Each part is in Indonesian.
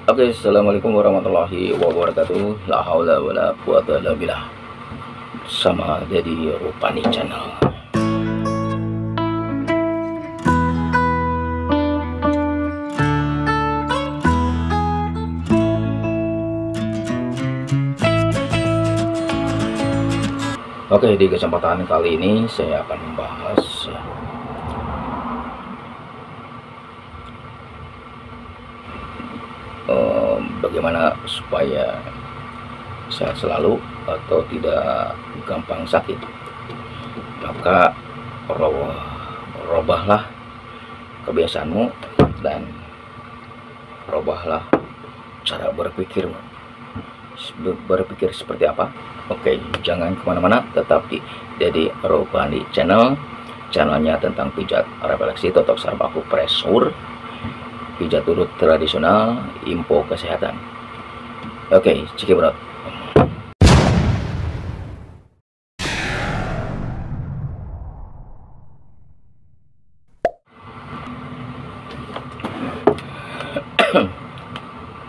Oke, assalamualaikum warahmatullahi wabarakatuh. La haula wala quwata illa billah. Sama jadi Rupani Channel. Oke, di kesempatan kali ini saya akan membahas bagaimana supaya sehat selalu atau tidak gampang sakit. Maka robahlah kebiasaanmu dan robahlah cara berpikirmu. Berpikir seperti apa? Oke, jangan kemana-mana, tetap di Dedi Rupani Channel. Channelnya tentang pijat refleksi, totok sarbaku presur, pijat urut tradisional, info kesehatan. Oke, cekidot.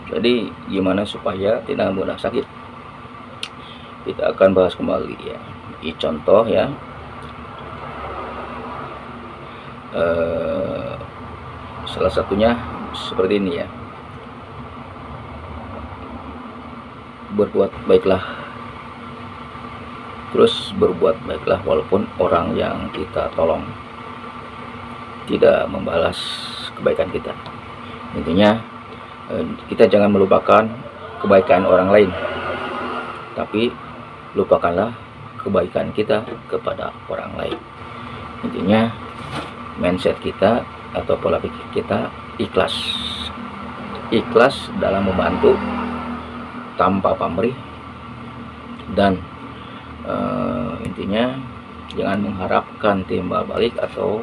Jadi gimana supaya tidak mudah sakit? Kita akan bahas kembali ya. Ini contoh ya. Salah satunya seperti ini ya. Berbuat baiklah, terus berbuat baiklah walaupun orang yang kita tolong tidak membalas kebaikan kita. Intinya kita jangan melupakan kebaikan orang lain, tapi lupakanlah kebaikan kita kepada orang lain. Intinya mindset kita atau pola pikir kita ikhlas dalam membantu tanpa pamrih, dan intinya jangan mengharapkan timbal balik atau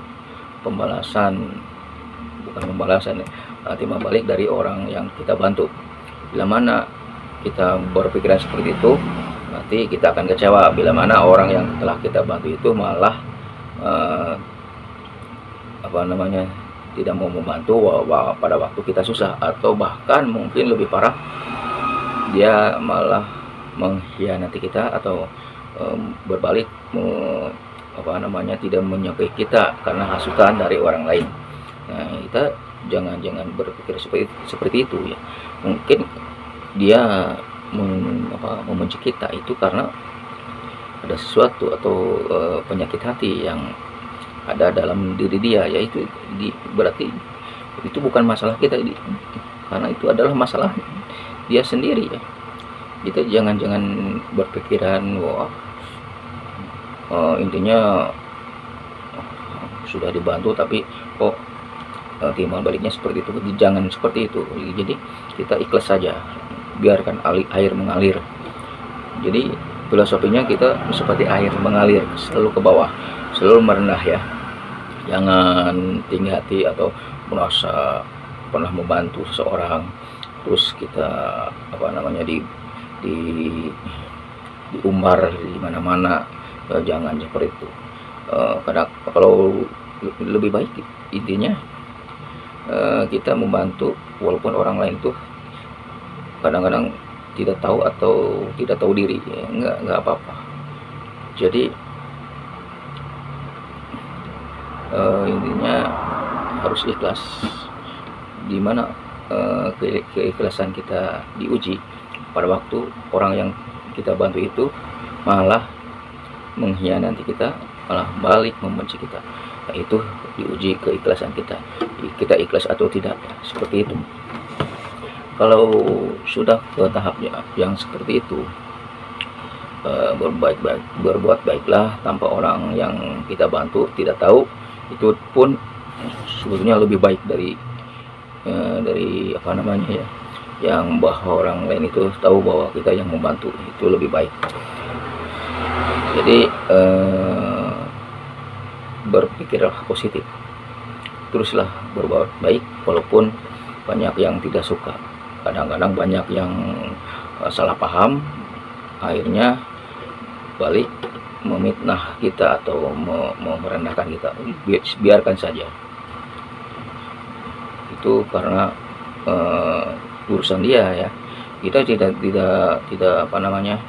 pembalasan, bukan pembalasan ya, timbal balik dari orang yang kita bantu. Bila mana kita berpikiran seperti itu, nanti kita akan kecewa bila mana orang yang telah kita bantu itu malah tidak mau membantu pada waktu kita susah, atau bahkan mungkin lebih parah, dia malah mengkhianati kita atau berbalik tidak menyukai kita karena hasutan dari orang lain. Nah, kita jangan berpikir seperti itu ya. Mungkin dia membenci kita itu karena ada sesuatu atau penyakit hati yang ada dalam diri dia, yaitu berarti itu bukan masalah kita, karena itu adalah masalah dia sendiri ya. Kita jangan berpikiran intinya sudah dibantu tapi kok timbal baliknya seperti itu. Jangan seperti itu. Jadi kita ikhlas saja, biarkan air mengalir. Jadi filosofinya kita seperti air mengalir selalu ke bawah, selalu merendah ya. Jangan tinggi hati atau merasa pernah membantu seseorang terus kita diumbar di mana-mana. Jangan seperti itu. Kadang kalau lebih baik intinya kita membantu walaupun orang lain tuh kadang-kadang tidak tahu atau tidak tahu diri ya, nggak apa-apa. Jadi intinya harus ikhlas, dimana keikhlasan kita diuji pada waktu orang yang kita bantu itu malah mengkhianati kita, malah balik membenci kita. Nah, itu diuji keikhlasan kita ikhlas atau tidak, seperti itu. Kalau sudah ke tahap yang seperti itu, berbuat baiklah tanpa orang yang kita bantu tidak tahu, itu pun sebetulnya lebih baik dari yang bahwa orang lain itu tahu bahwa kita yang membantu, itu lebih baik. Jadi berpikirlah positif, teruslah berbuat baik walaupun banyak yang tidak suka. Kadang-kadang banyak yang salah paham, akhirnya balik memitnah kita atau merendahkan kita. Biarkan saja, itu karena urusan dia ya. Kita tidak apa namanya,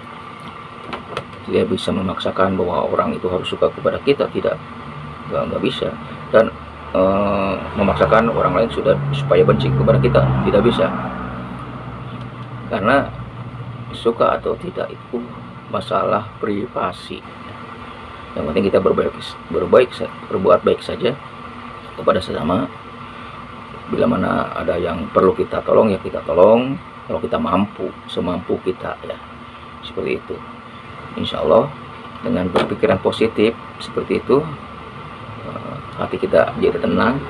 tidak bisa memaksakan bahwa orang itu harus suka kepada kita, nggak bisa. Dan memaksakan orang lain supaya benci kepada kita, tidak bisa. Karena suka atau tidak itu masalah privasi. Yang penting kita berbuat baik saja kepada sesama. Bila mana ada yang perlu kita tolong, ya kita tolong, kalau kita mampu, semampu kita ya, seperti itu. Insya Allah dengan berpikiran positif seperti itu, hati kita jadi tenang,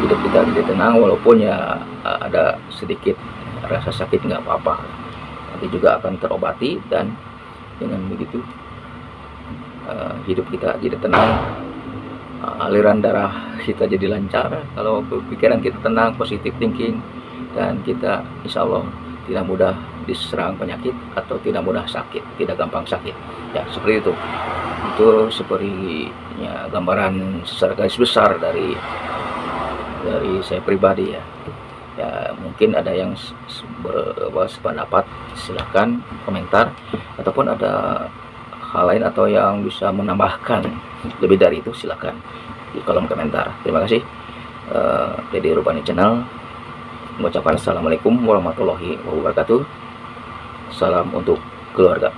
hidup kita jadi tenang. Walaupun ya ada sedikit rasa sakit, nggak apa-apa, nanti juga akan terobati. Dan dengan begitu hidup kita jadi tenang, aliran darah kita jadi lancar. Kalau pikiran kita tenang, positif thinking, dan kita insya Allah tidak mudah diserang penyakit atau tidak mudah sakit, tidak gampang sakit ya, seperti itu. Itu sepertinya gambaran secara garis besar dari saya pribadi ya. Ya mungkin ada yang berpendapat, silahkan komentar, ataupun ada hal lain atau yang bisa menambahkan lebih dari itu, silahkan di kolom komentar. Terima kasih. Deddy Rubani Channel mengucapkan assalamualaikum warahmatullahi wabarakatuh. Salam untuk keluarga.